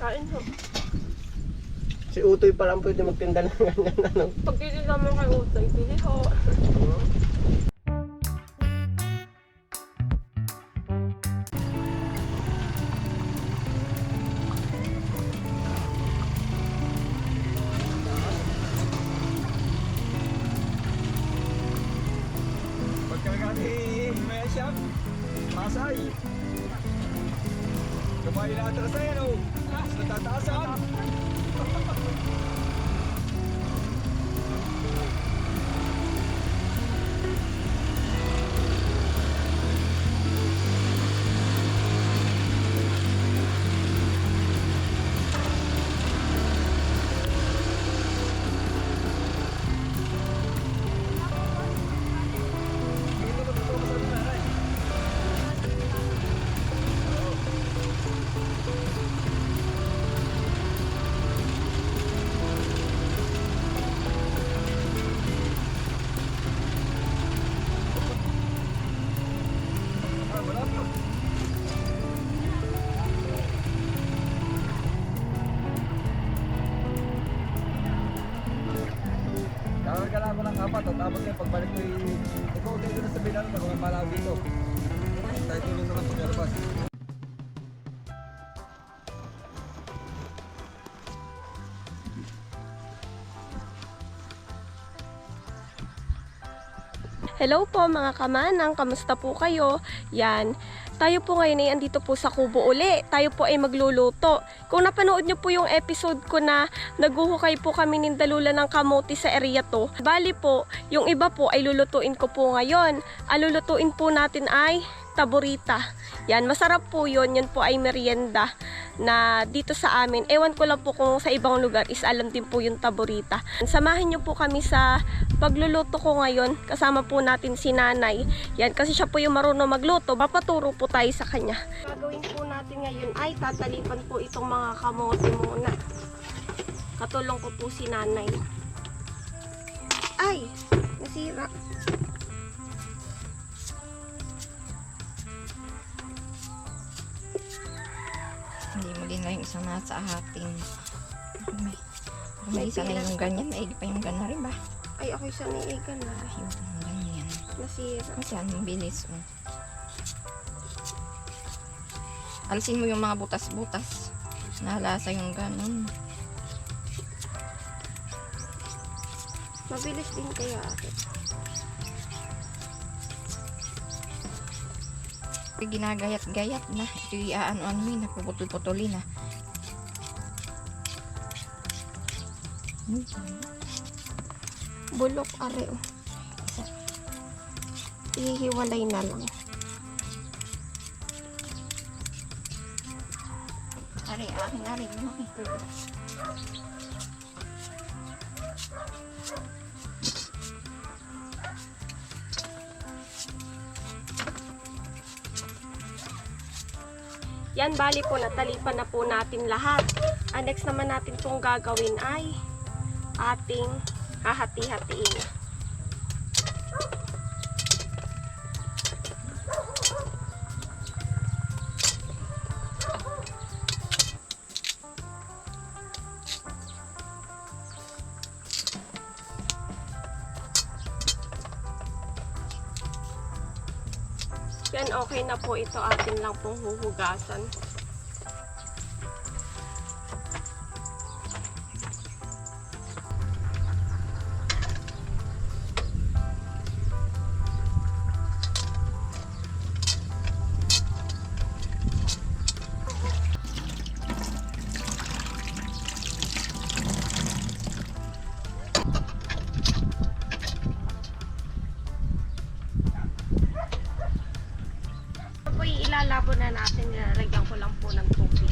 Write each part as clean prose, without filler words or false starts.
Kain ho. Si Utoy pa lang pwede magtinda ng ganyan, ano? Pag pili naman kay Utoy, pili ho. Pagkakani, may siyang masay. Kamay na atras na yan, oh. Natataasan. Kakagala ko ng apat at tapos yung pagbalik ko ikaw dito na sa bilang na kung malaw dito. Tayo tulong naman pagkalabas. Hello po mga kamanang, kamusta po kayo? Yan, tayo po ngayon ay andito po sa Kubo uli. Tayo po ay magluluto. Kung napanood nyo po yung episode ko na naguhukay po kami ng dalulan ng kamote sa area to, bali po, yung iba po ay lulutuin ko po ngayon. Ang lulutuin po natin ay taburita. Yan, masarap po yun. Yan po ay merienda na dito sa amin. Ewan ko lang po kung sa ibang lugar is alam din po yung taburita. Samahan nyo po kami sa pagluluto ko ngayon. Kasama po natin si nanay. Yan, kasi siya po yung marunong magluto. Papaturo po tayo sa kanya. Gagawin po natin ngayon ay tatalipan po itong mga kamote muna. Katulong ko po si nanay. Ay, nasira. Hindi mo din lang isang nasa ahating. May isa na yung ganyan, may pa yung ganyan rin ba? Ay, ako isa naiigan na. Yung ganyan. Nasira. Kasi ano, bilis. Oh. Alisin mo yung mga butas-butas. Nalasa yung ganon. Mabilis din kaya ate. Ginagayat-gayat na. Ito yung ano yun, napuputol-putulin na. Bulok are oh. Ihiwalay na lang. Ari, akin, ari. Yan, bali po, natalipan na po natin lahat. Ang next naman natin pong gagawin ay ating hahati-hatiin. Yan, okay na po ito. Atin lang pong huhugasan. Ilalabo na natin, nilalagyan ko lang po ng tubig.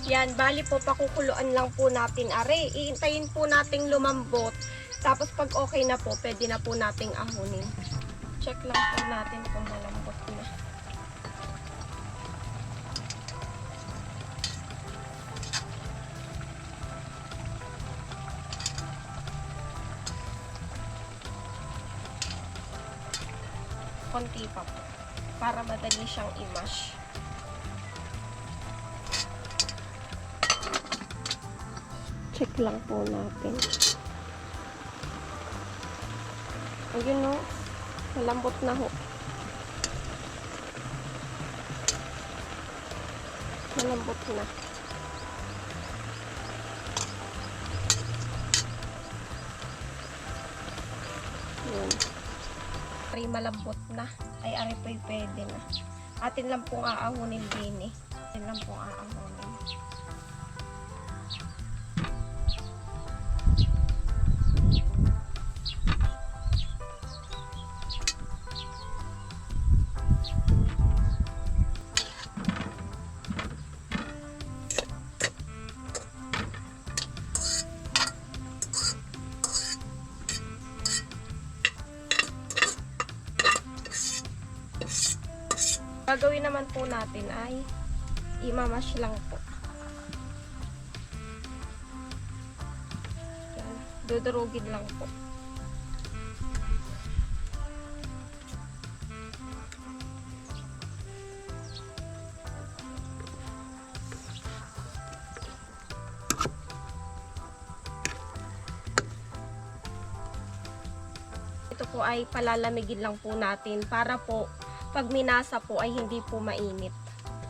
Yan, bali po, pakukuluan lang po natin are. Iintayin po nating lumambot. Tapos pag okay na po, pwede na po nating ahunin. Check lang po natin kung malambot na. konti pa po. Para madali siyang i-mash. Check lang po natin. Ayun no. Malambot na ho. Malambot na. Yun. Ari malambot na. Ay ari po'y pwede na. Atin lang pong aahunin din eh. Atin lang pong aahunin. Gagawin naman po natin ay imamash lang po. Yan. Dudurugin lang po. Ito po ay palalamigin lang po natin para po pag minasa po ay hindi po mainit.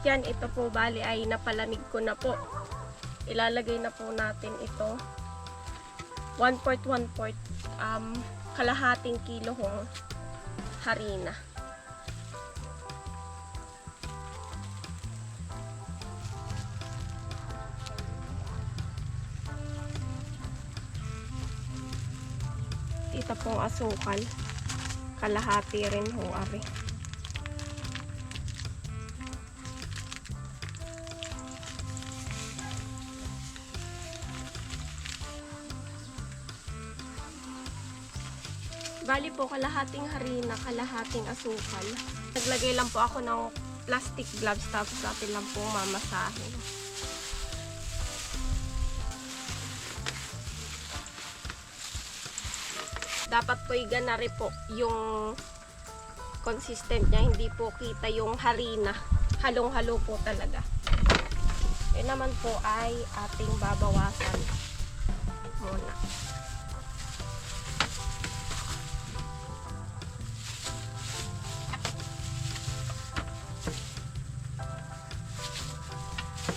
Yan, ito po bali ay napalamig ko na po. Ilalagay na po natin ito. 1/4 kalahating kilo hong harina. Ito pong asukal. Kalahati rin ho, ari. Bali po, kalahating harina, kalahating asukal. Naglagay lang po ako ng plastic gloves tapos natin lang po mamasahin. Dapat po ganari po yung consistent niya, hindi po kita yung harina. Halong-halo po talaga. Yun naman po ay ating babawasan muna.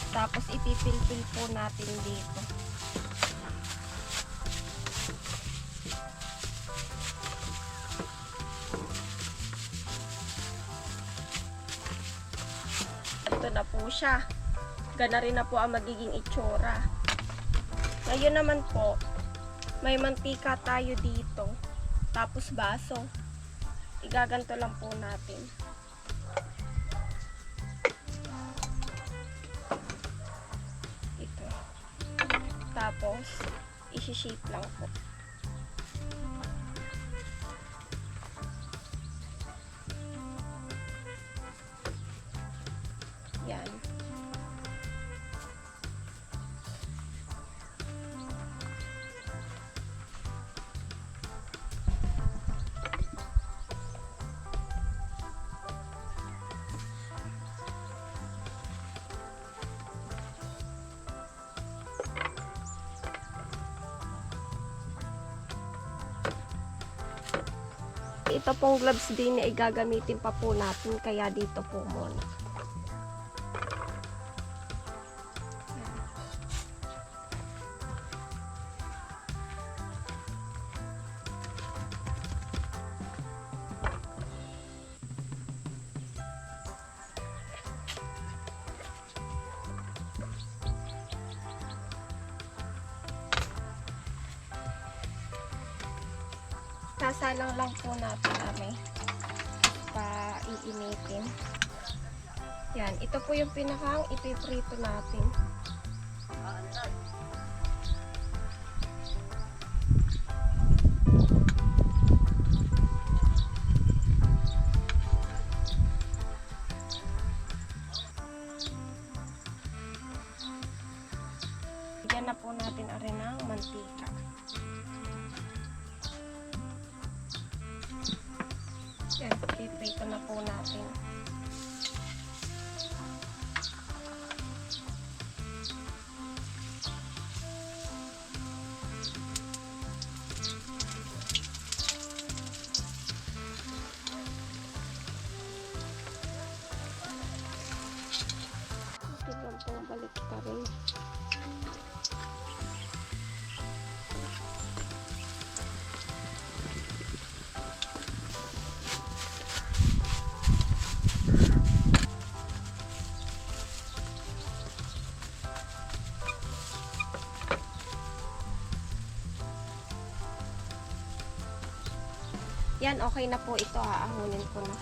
Tapos ipipil-pil po natin dito. Ito na po siya. Gana rin na po ang magiging itsura. Ngayon naman po, may mantika tayo dito. Tapos baso. Igaganto lang po natin. Tapos, isi-shape lang po. Yan. Ito pong gloves din ay gagamitin pa po natin, kaya dito po muna. Sasalang lang po natin kami pa-iinitin. Yan, ito po yung pinakang ipiprito natin. Bigyan na po natin rin ng mantika. Yan. Yan, piprito na po natin. Tignan po, balik pa rin. Yan, okay na po ito. Aahunin ko na.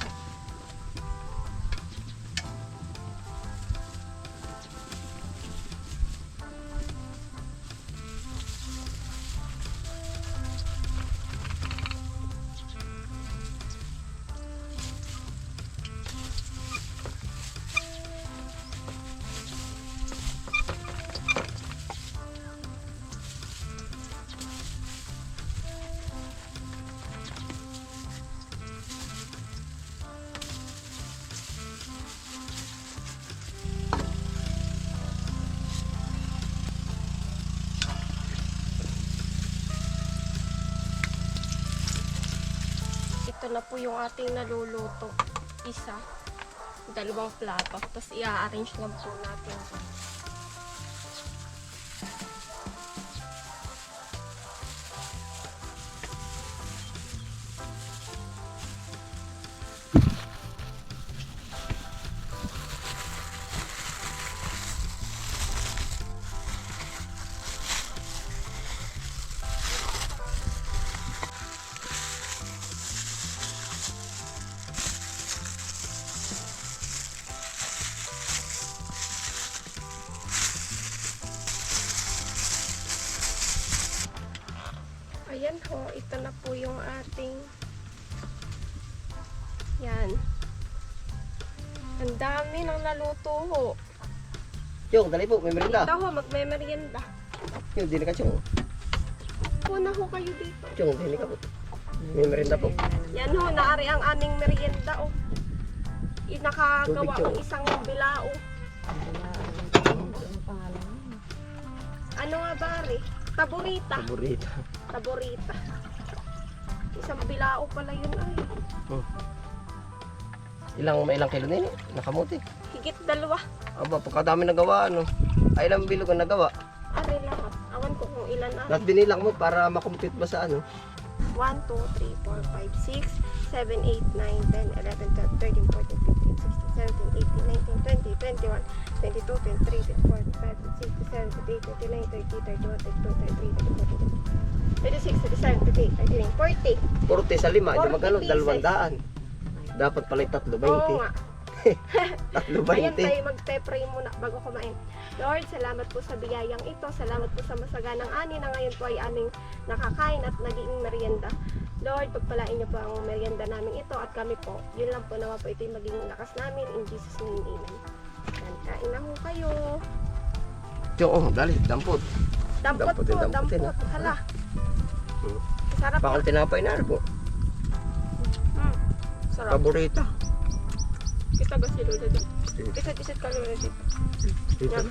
Ito na po yung ating naluluto. Isa, dalawang plato. Tapos i-arrange lang po natin. Ayan ho, ito na po yung ating yan. Ang dami ng naluto ho. Chong, dali po, may merinda. Ito ho, magme-merienda. Yung, dili ka, Chong. Puna ho kayo dito. Chong, dili ka po. May merinda po. Yan ho, naari ang aming merienda oh. Nakagawa Tubig, ng isang bilao. Ano nga bari? Taburita. Paborito. Taburita. Isang bilao pala yun ay. Ilang kilo nini? Nakamuti. Higit 2. Aba, pagkadami nagawa, ano? Ay, ilang bilog ang nagawa. Ari lahat. Awan ko kung ilan na. Lahat binilang mo para makompute ba sa ano? 1, 2, 3, 4, 5, 6, 7, 8, 9, 10, 11, 12, 13, 14, 15, 16, 17, 18, 19, 20, 21, 22, 23, 24, 25, 26, 27, 28, 29, 30, 31, 32, 33, 34, 35, 36, 37, 38, 39, 40. 40 sa 5, di 40 magkano? pieces. 200. Dapat pala 320. Oo nga. Ayan 320. tayo, magpe-pray muna bago kumain. Lord, salamat po sa biyayang ito. Salamat po sa masaganang ani na ngayon po ay aming nakakain at naging merienda. Lord, pagpalain niyo po ang merienda namin ito at kami po. Yun lang po naman po ito yung maging lakas namin. In Jesus' name, amen. Yan, kain na ho kayo. Chong, dali, dampot. Dampot po, Damputin, dampot. Hala. Hmm. Sarap Bakal na. tinapay na po. Sarap. Paborito. Kita ba si Lola dito? Isa't-isa't ka Lola dito. Yan.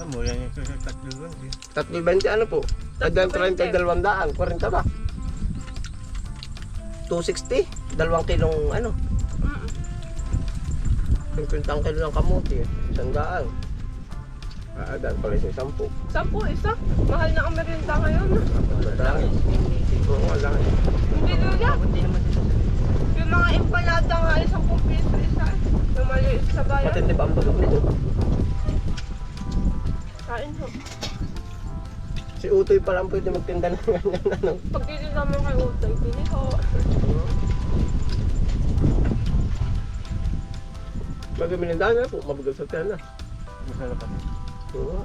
Alam mo, yan yung tatluan. 320 ano po? Tagdan 30, 200, 40 ba? 260, 2 kilong ano? 50 kilo ng kamuti, 100. Dan pala sa 10. 10 isa. Mahal na ang merienda ngayon. Madami. Oo, wala. Hindi Lola. Yung mga empanada nga ay 10 piso isa. Yung maliit sa bayan. Matindi ba ang bagong nito? Kain ho. Si Utoy pa lang pwede magtinda ng ganyan ano. Pag dito naman kay Utoy, pili ho. Magaminda na po, mabagal sa tiyan na. Masarap pa. Oo.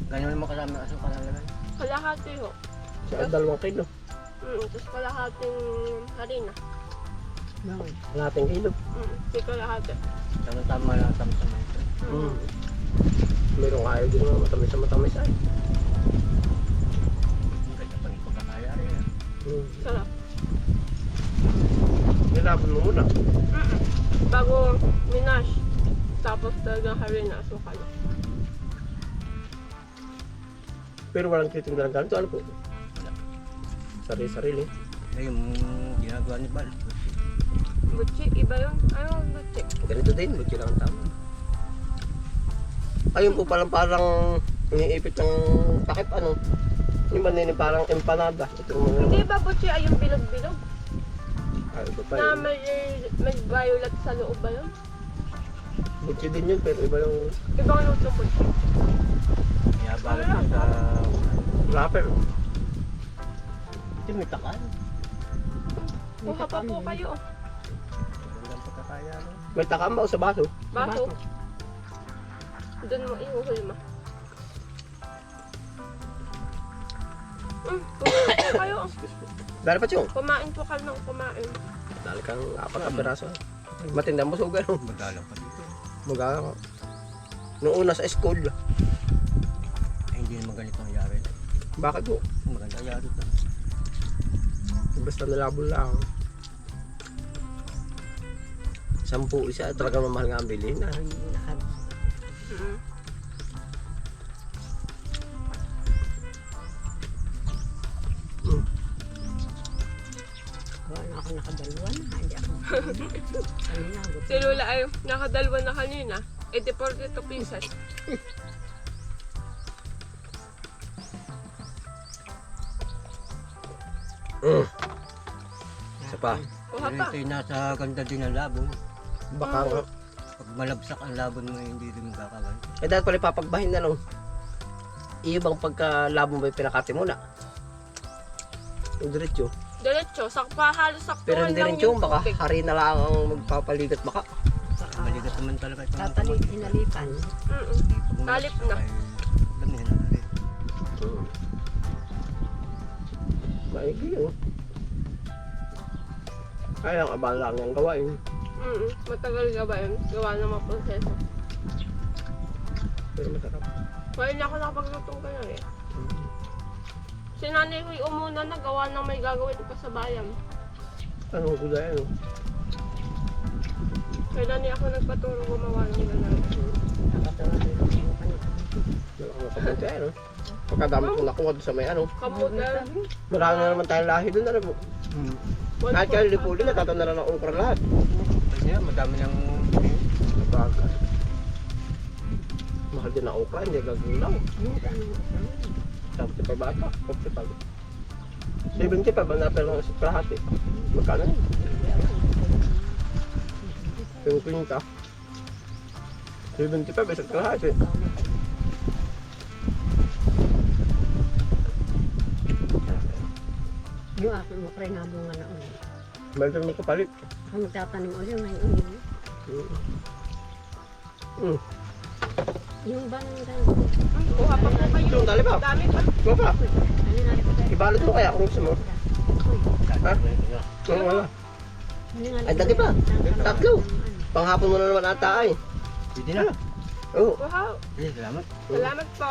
Ganyan naman kasama ng asukal na naman. Kalahati ho. Sa 2 kilo. Tapos kalahating harina. Kalahating kilo. Di kalahati. Tama-tama lang, tama-tama ito. Mayroong ayaw din mga matamis na matamis ay. Ang ganda pa rin pagkakaya rin. Sarap. Nilabon mo muna. Bago minash. Tapos talagang harina, asukal. Pero walang titinda ng ganito. Ano po? Sarili-sarili. Ngayon, ginagawa ni Bal. Butchi, iba yun. Ano butchi? Ganito din. Buti lang ang tama. Ayun po parang iniipit ng takip ano. Yung manini parang empanada. Ito mga Hindi ba butchi ay yung bilog-bilog? Ay, iba pa Na yun. may violet sa loob ba yun? Buti din yun pero iba yung Ibang luto butchi. Iyabalot mo sa... wrapper. Ito may takan. Kuha pa po kayo. Magandang pagkakaya, no? May takan ba o sa baso? Baso. Doon mo ihuhul mo. Kumain po kayo. Dali pa chong. Kumain po kayo ng kumain. Dali kang 4 na piraso. Matindang busog ano. Madalang pa dito. Magawa ko. Noong una sa school. Ay, hindi naman ganito ang yari. Bakit po? Maganda ang yari na. Basta nalabon lang. 10 isa. Talagang mamahal nga ang bilhin. Wala ako nakadalawa na. Hindi ako. Kanina, Si Lola ay nakadalwa na kanina. 42 pieces. Isa pa. Kuha Pero pa. ito'y nasa ganda din ang labon. Baka nga. Pag malabsak ang labon mo, hindi din magkakagan. Eh dahil pala papagbahin na nung. Ibang pagkalabong ba yung pinakati muna. Yung diretso. Diretso, sakpa, halos saktuhan Pero hindi rin yung baka hari na lang ang magpapaligat baka. Maligat naman talaga ito. Tatali, hinalipan. Talip na. Damihan na rin. Maigi yun. Kaya ang abala lang yung gawain. Matagal ka ba yun? Gawa ng mga proseso. Pero masarap. Kaya na ako nakapaglutong ka na eh. Si nanay ko'y umuna na gawa ng may gagawin pa sa bayan. Anong gulay ano? Kaya nanay ako nagpaturo gumawa ng gano'n. Nakatawa din ako ng kanina. Wala akong makapunti ano. Pagkadami kong nakuha doon sa may ano. Kamutan. Marami na naman tayong lahi doon. Ano po? Kahit kayo lipuli, natataw na lang ng ukra lahat. Kasi yan, madami ng... Baga. Mahal din ang ukra, hindi gagulaw. Yung ano, Sabi pa bata, 45. 75 ba na pero sa kalahati? Magkano yun? Yung 20. 75 isang kalahati. yung aking makray na bunga na ulit. Meron mo kapalit. Ang magtatanim ulit, may ulit. Yung bang ganyan. Kuha pa po kayo. Yung dali ba? Dami pa. Go pa. Ano na rin pa? Ibalot mo kaya kung gusto mo. Ha? Oo, wala. Ay, dati pa. Tatlo. Panghapon mo na naman ata ay. Pwede na. Oo. Kuha. Salamat. Salamat po.